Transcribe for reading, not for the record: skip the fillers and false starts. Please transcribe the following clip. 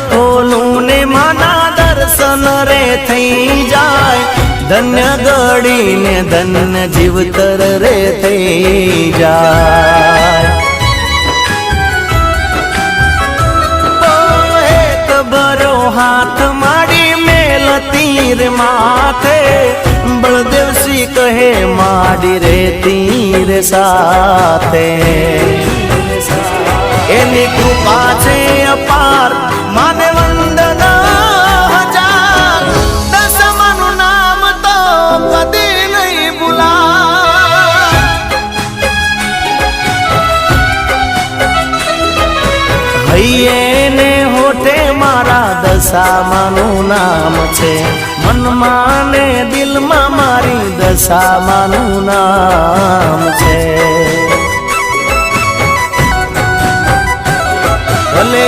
ખોલું ને માના દર્શન રે થઈ જાય ધન્ય ગળી ને ધન્ય જીવતર રે થઈ જાય એક ભરો હાથ માડી મેલ તીર માથે બળદેવ સિંહ કહે માડી રે તીર સાથે એની કૃપા છે અપાર માને વંદના હજાર દસમાનું નામ તો કદી નહીં ભૂલા હૈયે ને હોઠે મારા દશામાનું નામ છે મનમાં ને દિલમાં મારી દશામાનું નામ છે ભલે